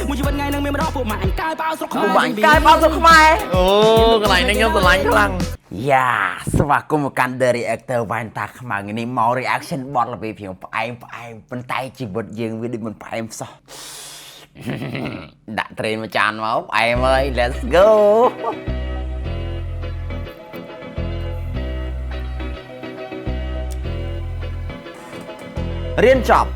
មួយជីវិតថ្ងៃនឹងមានម្ដងពួកម៉ាក់អញកាយបោស្រុកខ្មែរ bạn cai bao nhiêu mai cái này nó nhớ từ lạnh khăng yeah สวัสดีមកកាន់ The Reactor វ៉ាញ់តាខ្មៅនេះមក reaction bot របៀបពីផ្អែមប៉ុន្តែជីវិតយើងវាដូចមិនផ្អែមសោះដាក់ train មួយចានមកផ្អែមហើយ let's go រៀនចប់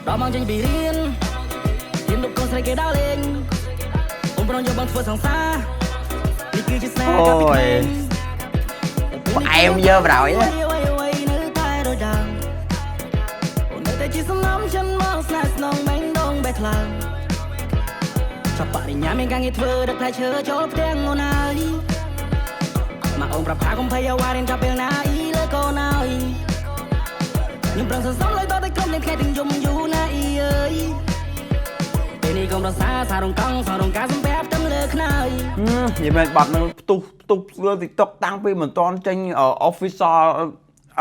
ដល់មកចេញពីរៀនលោកកូនស្រីគេដើរលេងអូនប្រងយកបងធ្វើសង្សារនេះគឺជាស្នេហ៍កាលពីក្មេងផ្អែមយើប្រហើយណានៅតែរយដាងអូននៅតែជាសំណំចិនមកស្នេហ៍ស្នងបេងដងបេះថ្លើមចាប់បរិញ្ញាមានការងារធ្វើដឹកផ្លែឈើចូលផ្ទះអូនហើយមកអូនប្រាប់ថាកុំភ័យអ្វីរៀនចាប់ពេលណាអ៊ីលើកូនហើយខ្ញុំប្រឹងសន្សំលុយតតែក្រុមនឹងខែទាំងយំយូរណាអ៊ីអើយពេលនេះកុំរសាសារងកង់សារងការសំបែបទាំងលើខ្នើយនិយាយមែនបាត់នឹងផ្ទុះលើ TikTok តាំងពីមិនតាន់ចេញ official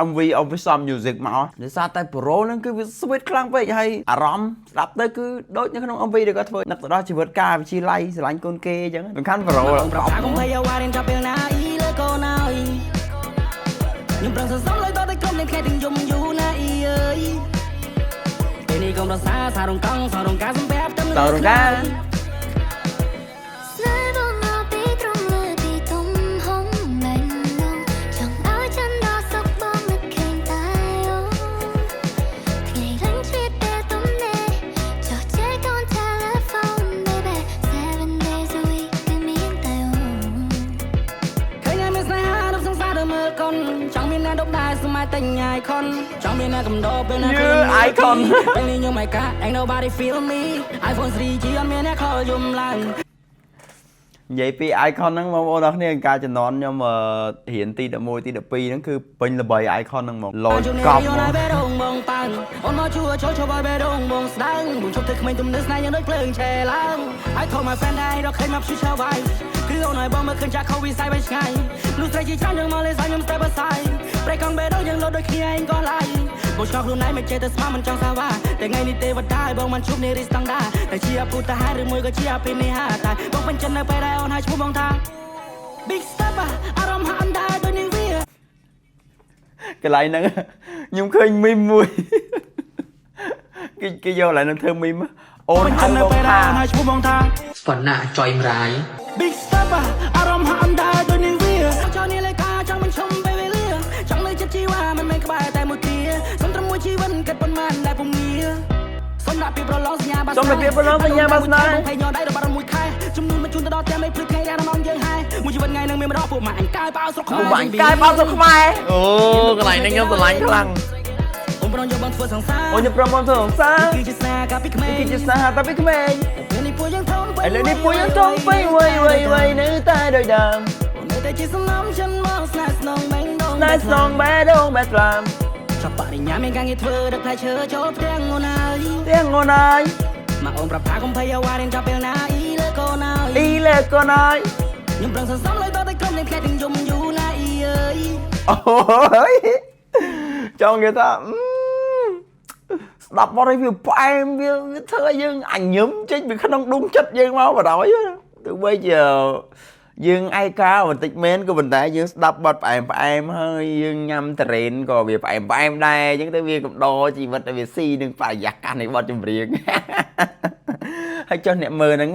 MV official music មកដោយសារតែ Pro ហ្នឹងគឺវា sweet ខ្លាំងពេកហើយអារម្មណ៍ស្ដាប់ទៅគឺដូចនៅក្នុង MV ដែលគាត់ធ្វើនឹកទៅដល់ជីវិតការវិទ្យាល័យស្រឡាញ់កូនគេអញ្ចឹងសំខាន់ Pro ប្រាប់ថាកុំភ័យអ្វីរៀនចាប់ពេលណាអ៊ីលើកូនហើយខ្ញុំប្រឹងសន្សំលុយតតែក្រុមនឹងខែទាំងយំយូរណាអ៊ីអើយពេលនេះកុំរសាសារងកង់សារងការសំបែបទាំងលើខ្នើយតែញ៉ៃខុនចង់មានអ្នកកំដរពេលណាពេលអៃខុនពេលនេះខ្ញុំមិនកា ain't nobody feel me iPhone 3G អត់មានអ្នកខលយំឡើងនិយាយពី icon ហ្នឹងបងប្អូនអរគ្នាការជំនាន់ខ្ញុំរៀនទី11ទី12ហ្នឹងគឺពេញល្បី icon ហ្នឹងមកលោកប់អូនមកជួចូលបេរងបងស្ដាងបងជប់ទៅក្មេងទំនើស្នេហ៍យ៉ាងដូចភ្លើងឆេឡើង I told my friend I រកឃើញមកព្យូឆាវ៉ៃគឺអូនឲ្យបងមើលឃើញចាក់ខូវីសៃវិញឆ្ងាយលុះស្រីជាច្រើនយើងមកលេងខ្ញុំ step aside ប្រេកកង់បេរងយើងលោតដូចគ្នាឯងក៏ឡាយបងឆ្ងល់ខ្លួនឯងមិនចេះតែស្មានមិនចង់សាវ៉ាតែថ្ងៃនេះទេវតាឲ្យបងមិនជួបនារីស្តង់ដាតែជាពុទ្ធហាឬមួយក៏ជាអភិនិហាតែបងពេញចិត្តនៅពេលដែលអូនឲ្យឈ្មោះបងថា Big Step អារម្មណ៍ហាក់អណ្ដាដូចនឹងវាកន្លែងហ្នឹងខ្ញុំឃើញមីមមួយគេយកឡើងនឹងធ្វើមីមអូនហៅបងថាឲ្យឈ្មោះបងថាប៉ុណ្ណាចុយម្រាយ Big Step អារម្មណ៍ហាក់អណ្ដាដូចនឹងវាចង់នេះលេខាចង់មិនឈុំពេលវេលាចង់លើចិត្តជីវ៉ាមិនមែនក្បែរតែមួយគ្រាសុំត្រឹមមួយជីវិតគិតប៉ុន្មានដែលពុំងារសុំដាក់ពីប្រឡងសញ្ញាបាសនាភ័យញ័រដៃរបស់មួយខែជំនួនមកជូនទៅដល់តែមិនភ្លឺថ្ងៃរាល់ម៉ោងយើងហែមួយជីវិតថ្ងៃនឹងមានម្ដងពួកម៉ាក់អញកាយបោស្រុកខ្មែរបាញ់កាយបោស្រុកខ្មែរអូកន្លែងនេះខ្ញុំស្រឡាញ់ខ្លាំងអូនប្រងយកបងធ្វើសង្សារអូនយកប្រងបងធ្វើសង្សារគឺជាស្នេហ៍កាលពីក្មេងគឺជាស្នេហាតាំងពីក្មេងពេលនេះពួកយើងធំពេញឥឡូវនេះពួកយើងធំពេញវៃនៅតែដូចដើមអូននៅតែជាសំណំចិនមកស្នេហ៍ស្នងបេងដងបេះត្រាំចាប់បរិញ្ញាមានការងារធ្វើដឹកផ្លែឈើចូលផ្ទះអូនហើយមកអូនប្រាប់ថាកុំភ័យអ្វីរៀនចាប់ពេលណាអ៊ីលើកូនហើយខ្ញុំប្រឹងសន្សំលុយតតែក្រុមនឹងខែទាំងយំយូរណាអ៊ីអើយអូយចង់គេថាស្ដាប់មកឲ្យវាផ្អែមវាធ្វើឲ្យយើងអញញឹមចេញពីក្នុងដួងចិត្តយើងមកបណ្ដោយទោះបីជាយើងឯកាបន្តិចមែនក៏ប៉ុន្តែយើងស្ដាប់បទផ្អែមហើយយើងញ៉ាំត្រេនក៏វាផ្អែមដែរអញ្ចឹងទៅវាកំដរជីវិតឲ្យវាស៊ីនឹងបរិយាកាសនៃបទចម្រៀងហើយចុះអ្នកមើលហ្នឹង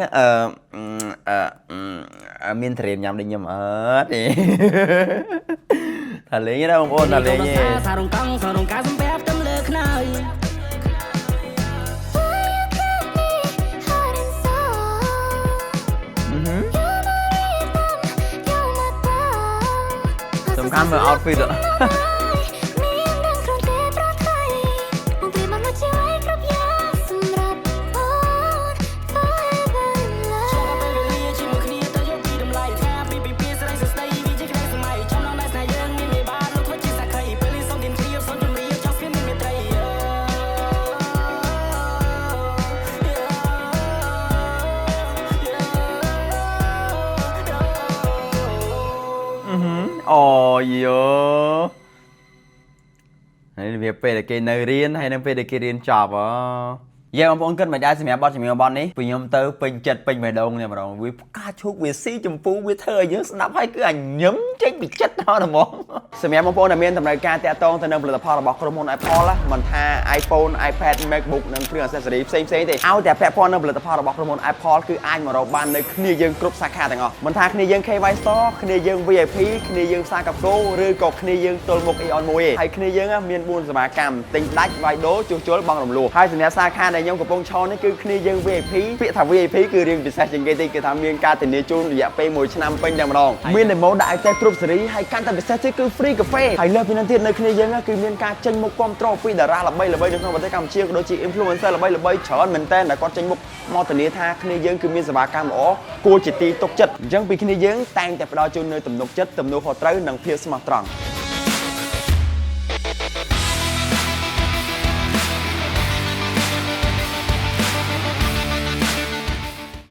មានត្រេនញ៉ាំដូចខ្ញុំអត់ទេថាលេងណាបងប្អូនថាលេងទេសារងកង់សារងការសំបែបទាំងលើខ្នើយសំខាន់មើល outfit អូយ việc về để cái nơi riêng hay nên về để cái riêng chọc giờ ông bốn kênh mà ra xem mẹ bot xem bọn ní vì nhom tớ pin chật pin về đông này mà rồi với cá chuốc với xí chùm phú với thơ nhớ snap hay cứ ảnh nhấm chết bị chết thôi là món xem mẹ ông bốn là miền tầm này ca tea tông tên là phò là bọc Chromon Apple á mình tha iPhone iPad MacBook nên phim accessory xem thì aoแต่ platform នៅផលិតផលរបស់ក្រុមហ៊ុន Apple គឺអាចមករកបាននៅគ្នាយើងគ្រប់សាខាទាំងអស់មិនថាគ្នាយើង KY Store គ្នាយើង VIP គ្នាយើងផ្សារកាហ្វេឬក៏គ្នាយើងទល់មុខ Eon មួយឯងហើយគ្នាយើងមាន4សេវាកម្មទិញដាច់វាយដូរជួសជុលបង់រំលោះហើយសម្រាប់សាខាដែលខ្ញុំកំពុងឈរនេះគឺគ្នាយើង VIP ពាក្យថា VIP គឺរៀងពិសេសជាងគេទីគឺថាមានការធានាជូនរយៈពេល1ឆ្នាំពេញតែម្ដងមាន demo ដាក់ឲ្យតែគ្រប់សេរីហើយកាន់តែពិសេសទៀតគឺ free កាហ្វេហើយលើពីនេះទៀតនៅគ្នាយើងគឺមានការចេញមុខគាំទ្រពីតារាល្បីៗនៅក្នុងប្រទេសកម្ពុជាក៏ដូចជា influencer ល្បីៗច្រើនមែនតើដែលគាត់ចេញមុខមកធានាថាគ្នាយើងគឺមានសេវាកម្មល្អគួរជាទីទុកចិត្តអញ្ចឹងពីគ្នាយើងតែងតែផ្ដល់ជូននៅទំនុកចិត្តទំនួលខុសត្រូវនិងភាពស្មោះត្រង់